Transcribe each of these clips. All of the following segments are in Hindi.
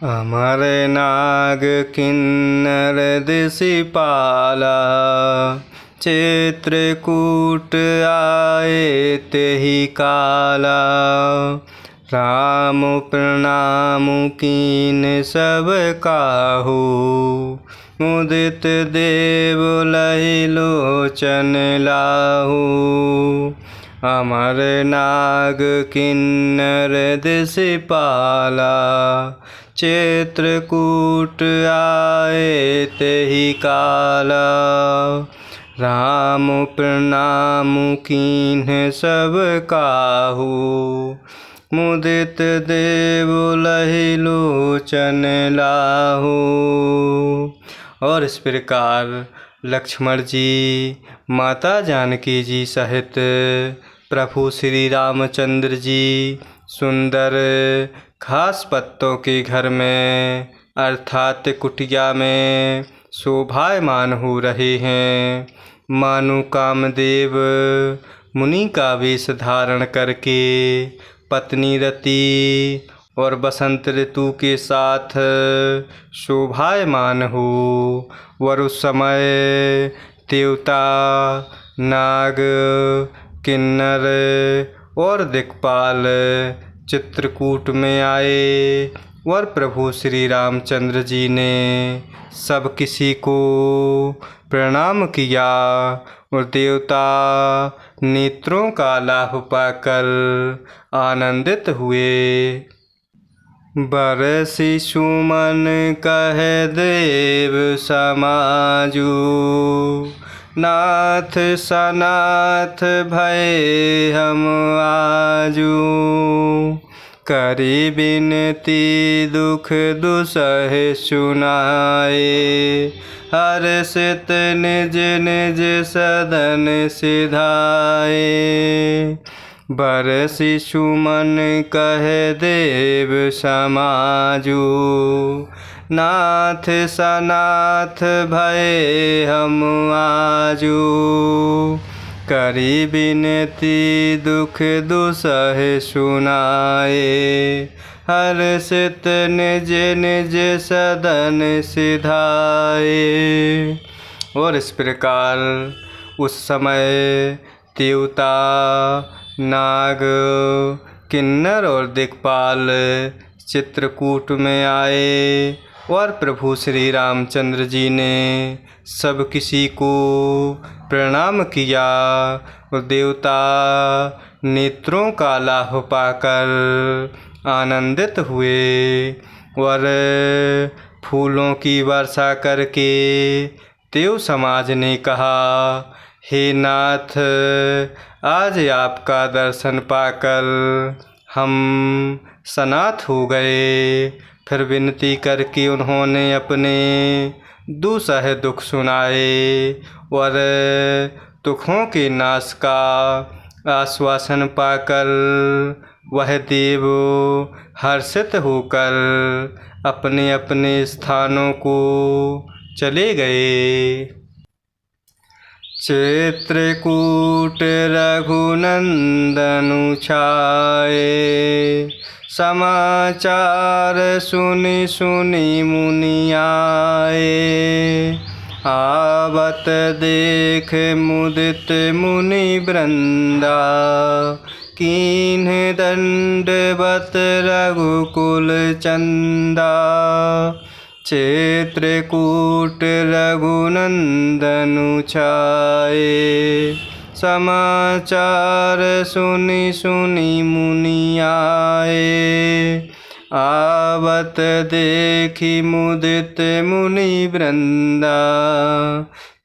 अमर नाग किन्नर दिशिपाला, चित्रकूट आए तेहि काला। राम प्रणाम कीन सब काहू, मुदित देव लहि लोचन लाहू। अमर नाग किन्नर दिशिपाला, चित्रकूट आए तेहि काला। राम प्रणाम कीन्ह सब काहू, मुदित देव लहि लोचन लाहू। और इस प्रकार लक्ष्मण जी माता जानकी जी सहित प्रभु श्री रामचंद्र जी सुंदर घास पत्तों के घर में अर्थात कुटिया में शोभायमान हो रहे हैं। मानो कामदेव मुनि का वेश धारण करके पत्नी रति और बसंत ऋतु के साथ शोभायमान हो। और उस समय देवता, नाग, किन्नर और दिक्पाल चित्रकूट में आए और प्रभु श्री रामचंद्र जी ने सब किसी को प्रणाम किया और देवता नेत्रों का लाभ पाकर आनंदित हुए। बरसि सुमन कह देव समाजू, नाथ सनाथ भय हम आजू। करि बिनती दुख दुसह सुनाए, हर्षित निज निज सदन सिधाए। बरसि सुमन कह देव समाजू, नाथ सनाथ भय हम आजू। करि बिनती दुख दुसह सुनाए, हर्षित निज निज सदन सिधाए। और इस प्रकार उस समय देवता, नाग, किन्नर और दिक्पाल चित्रकूट में आए और प्रभु श्री रामचंद्र जी ने सब किसी को प्रणाम किया और देवता नेत्रों का लाभ पाकर आनंदित हुए और फूलों की वर्षा करके देव समाज ने कहा, हे नाथ, आज आपका दर्शन पाकर हम सनाथ हो गए। फिर विनती करके उन्होंने अपने दुसह दुख सुनाए और दुखों के नाश का आश्वासन पाकर वह देव हर्षित होकर अपने अपने स्थानों को चले गए। चित्रकूट रघुनंदनु छाए, समाचार सुनि सुनि मुनि आए। आवत देख मुदित मुनि वृंदा, कीन्ह दंडवत रघुकुल चंदा। चित्रकूट रघुनंदनु छाए, समाचार सुनि सुनि मुनि आए। आवत देखि मुदित मुनि वृंदा,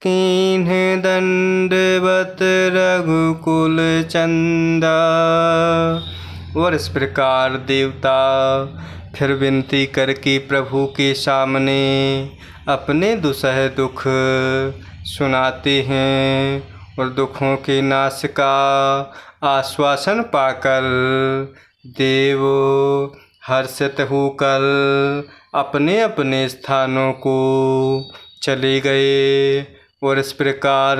कीन्ह दंडवत रघुकुल चंदा। और इस प्रकार देवता फिर विनती करके प्रभु के सामने अपने दुसह दुख सुनाते हैं और दुखों के नाश का आश्वासन पाकर देव हर्षित होकर अपने अपने स्थानों को चले गए। और इस प्रकार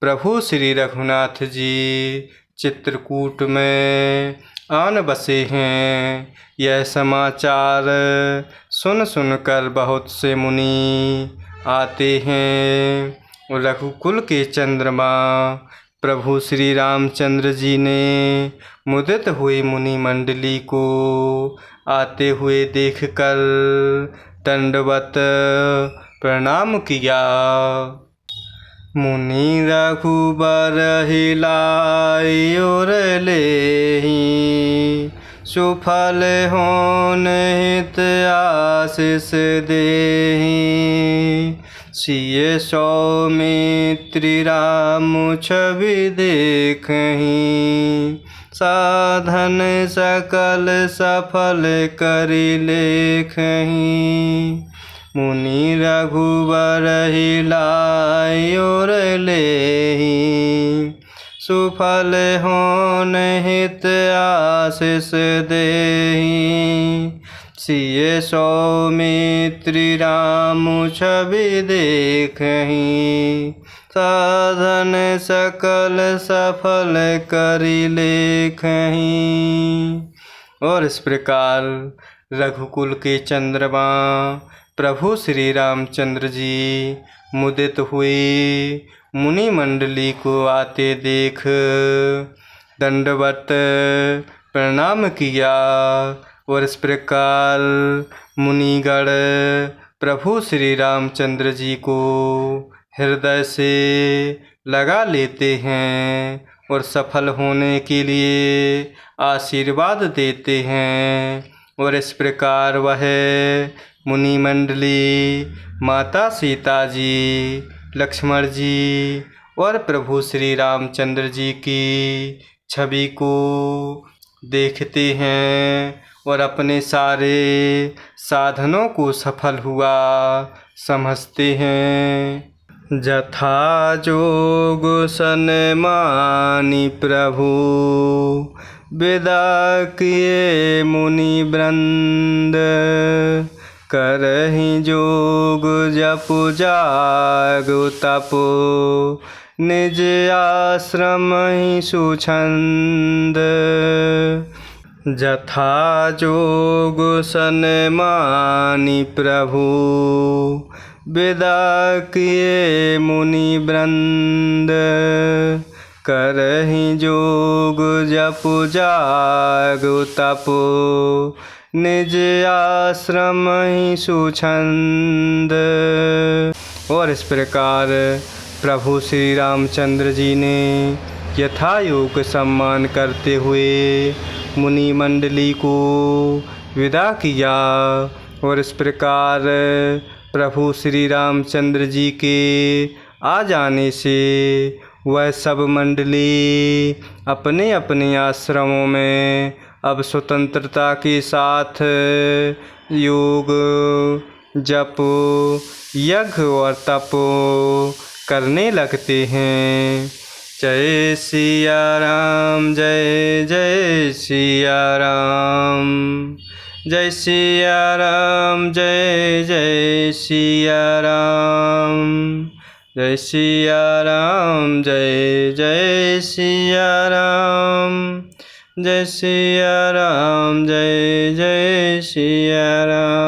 प्रभु श्री रघुनाथ जी चित्रकूट में आन बसे हैं। यह समाचार सुन सुन कर बहुत से मुनि आते हैं। रघुकुल के चंद्रमा प्रभु श्री रामचंद्र जी ने मुदित हुई मुनि मंडली को आते हुए देखकर दंडवत प्रणाम किया। मुनि रघुबर हिलाई और लेहि, सुफल होन हित आशीष देहि। सिय सौमित्रि राम छवि देखहि, साधन सकल सफल करि लेखहि। मुनि रघुबर हिलाई और लेहि, सुफल होन हित आशीष देहि। सिय सौमित्रि राम छवि देखहि, साधन सकल सफल करि लेखहि। और इस प्रकार रघुकुल के चंद्रमा प्रभु श्री रामचंद्र जी मुदित हुए मुनि मंडली को आते देख दंडवत प्रणाम किया। और इस प्रकार मुनिगण प्रभु श्री रामचंद्र जी को हृदय से लगा लेते हैं और सफल होने के लिए आशीर्वाद देते हैं। और इस प्रकार वह मुनि मंडली माता सीता जी, लक्ष्मण जी और प्रभु श्री रामचंद्र जी की छवि को देखते हैं और अपने सारे साधनों को सफल हुआ समझते हैं। जथा जोग सन्मानी प्रभु, विदा किए मुनि वृंद। करहि जोग जप जाग तप, निज आश्रम ही सुछंद। जथा जोग सन्मानी प्रभु, विदा किए मुनि वृंद। करहि जोग जप जाग तप, निज आश्रम ही सुछंद। और इस प्रकार प्रभु श्री रामचंद्र जी ने यथायोग सम्मान करते हुए मुनि मंडली को विदा किया। और इस प्रकार प्रभु श्री रामचंद्र जी के आ जाने से वह सब मंडली अपने अपने आश्रमों में अब स्वतंत्रता के साथ योग, जप, यज्ञ और तप करने लगते हैं। जय सिया राम, जय जय सिया राम। जय सिया राम, जय जय सिया राम। जय सिया राम, जय जय सिया राम। जय सिया राम, जय जय सिया राम।